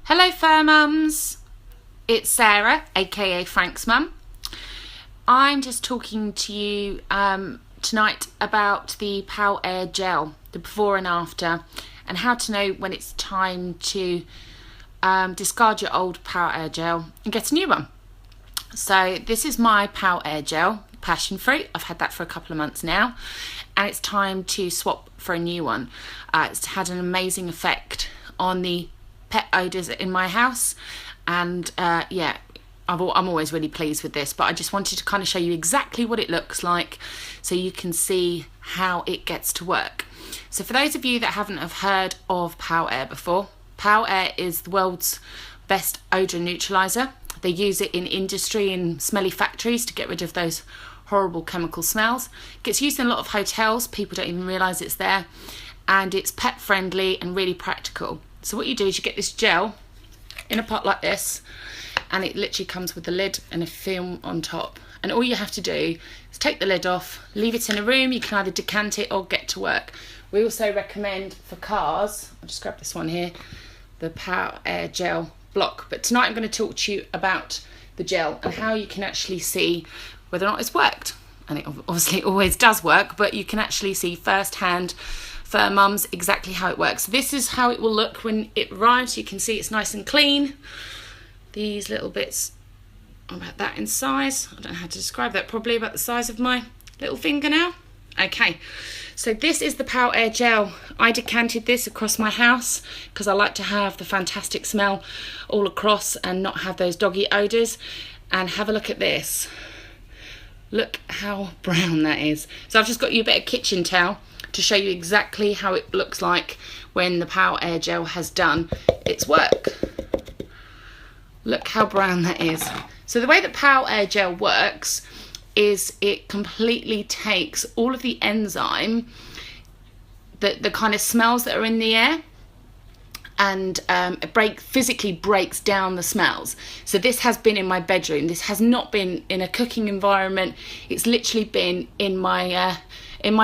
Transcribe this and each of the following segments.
Hello fur mums, it's Sarah aka Frank's mum. I'm just talking to you tonight about the Pow Air Gel, the before and after, and how to know when it's time to discard your old Pow Air Gel and get a new one. So this is my Pow Air Gel, passion fruit. I've had that for a couple of months now, and it's time to swap for a new one. It's had an amazing effect on the pet odours in my house, and yeah, I'm always really pleased with this, but I just wanted to kind of show you exactly what it looks like so you can see how it gets to work. So for those of you that haven't have heard of Pow Air before, Pow Air is the world's best odour neutraliser. They use it in industry and smelly factories to get rid of those horrible chemical smells. It gets used in a lot of hotels, people don't even realise it's there, and it's pet friendly and really practical. So what you do is you get this gel in a pot like this, and it literally comes with a lid and a film on top, and all you have to do is take the lid off, leave it in a room. You can either decant it or get to work. We also recommend for cars, I'll just grab this one here, the Pow Air Gel block, but tonight I'm going to talk to you about the gel and how you can actually see whether or not it's worked. And it obviously always does work, but you can actually see firsthand for mums exactly how it works. This is how it will look when it arrives. You can see it's nice and clean. These little bits are about that in size. I don't know how to describe that, probably about the size of my little fingernail. Okay, so this is the Pow Air Gel. I decanted this across my house because I like to have the fantastic smell all across and not have those doggy odours. And have a look at this. Look how brown that is. So I've just got you a bit of kitchen towel to show you exactly how it looks like when the Pow Air Gel has done its work. Look how brown that is. So the way that Pow Air Gel works is it completely takes all of the enzyme, the kind of smells that are in the air, and physically breaks down the smells. So this has been in my bedroom. This has not been in a cooking environment. It's literally been in my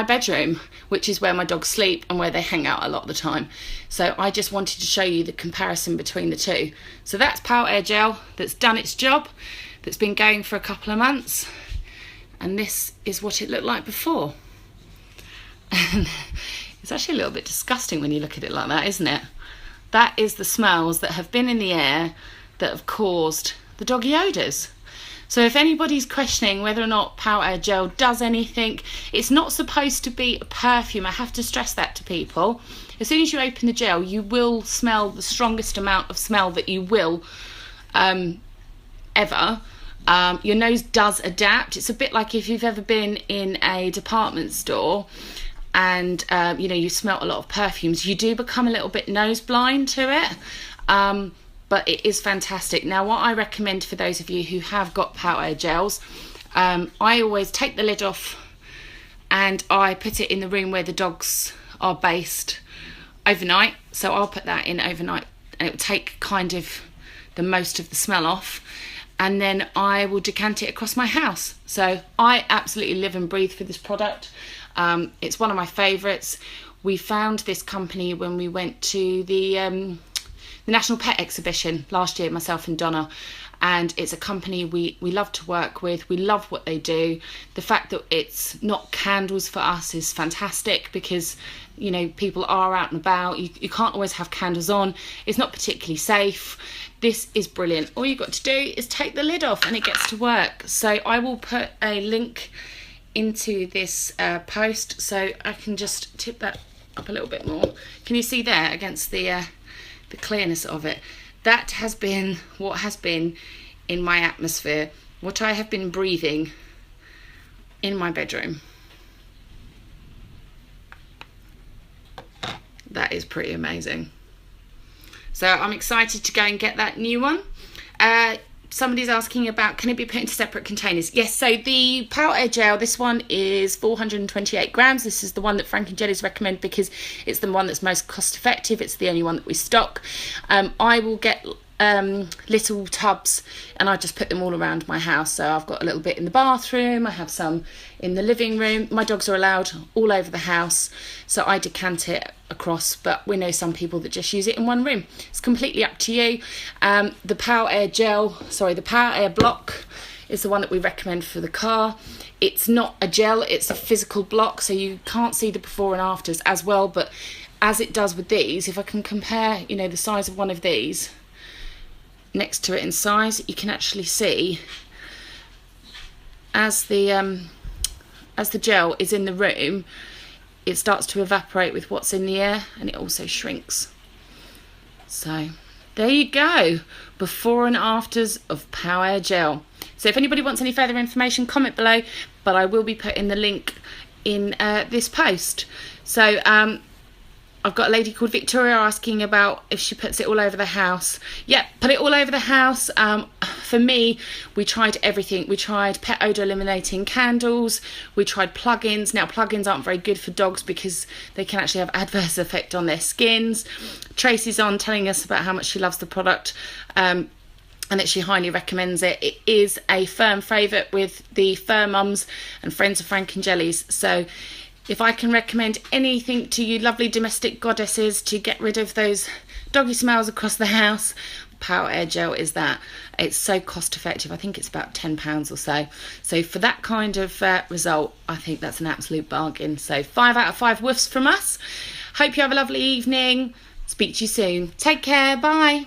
bedroom, which is where my dogs sleep and where they hang out a lot of the time. So I just wanted to show you the comparison between the two. So that's Pow Air Gel that's done its job, that's been going for a couple of months, and this is what it looked like before. And it's actually a little bit disgusting when you look at it like that, isn't it? That is the smells that have been in the air that have caused the doggy odours. So if anybody's questioning whether or not Pow Air Gel does anything, it's not supposed to be a perfume. I have to stress that to people. As soon as you open the gel, you will smell the strongest amount of smell that you will ever. Your nose does adapt. It's a bit like if you've ever been in a department store and you know, you smell a lot of perfumes, you do become a little bit nose blind to it. But it is fantastic. Now, what I recommend for those of you who have got Pow Air Gels, I always take the lid off and I put it in the room where the dogs are based overnight. So I'll put that in overnight, and it will take kind of the most of the smell off, and then I will decant it across my house. So I absolutely live and breathe for this product. It's one of my favourites. We found this company when we went to the National Pet Exhibition last year, myself and Donna, and it's a company we love to work with. We love what they do. The fact that it's not candles for us is fantastic, because you know, people are out and about. You can't always have candles on. It's not particularly safe. This is brilliant. All you've got to do is take the lid off and it gets to work. So I will put a link into this post, so I can just tip that up a little bit more. Can you see there against the clearness of it? That has been what has been in my atmosphere, what I have been breathing in my bedroom. That is pretty amazing. So I'm excited to go and get that new one. Somebody's asking about, can it be put into separate containers? Yes, so the Pow Air Gel, this one is 428 grams. This is the one that Frank and Jelly's recommend because it's the one that's most cost effective. It's the only one that we stock. I will get little tubs, and I just put them all around my house. So I've got a little bit in the bathroom, I have some in the living room. My dogs are allowed all over the house, so I decant it across, but we know some people that just use it in one room. It's completely up to you. The Pow Air Gel, sorry, the Pow Air Block is the one that we recommend for the car. It's not a gel, it's a physical block, so you can't see the before and afters as well, but as it does with these, if I can compare, you know, the size of one of these next to it in size, you can actually see as the gel is in the room, it starts to evaporate with what's in the air, and it also shrinks. So there you go, before and afters of Pow Air Gel. So if anybody wants any further information, comment below, but I will be putting the link in this post. So I've got a lady called Victoria asking about if she puts it all over the house. Yeah, put it all over the house. For me, we tried everything. We tried pet odour eliminating candles. We tried plug-ins. Now, plug-ins aren't very good for dogs because they can actually have adverse effect on their skins. Tracy's on telling us about how much she loves the product, and that she highly recommends it. It is a firm favourite with the fur mums and friends of Frank and Jellies. So if I can recommend anything to you lovely domestic goddesses to get rid of those doggy smells across the house, Pow Air Gel is that. It's so cost effective. I think it's about £10 or so. So for that kind of result, I think that's an absolute bargain. So 5 out of 5 woofs from us. Hope you have a lovely evening. Speak to you soon. Take care. Bye.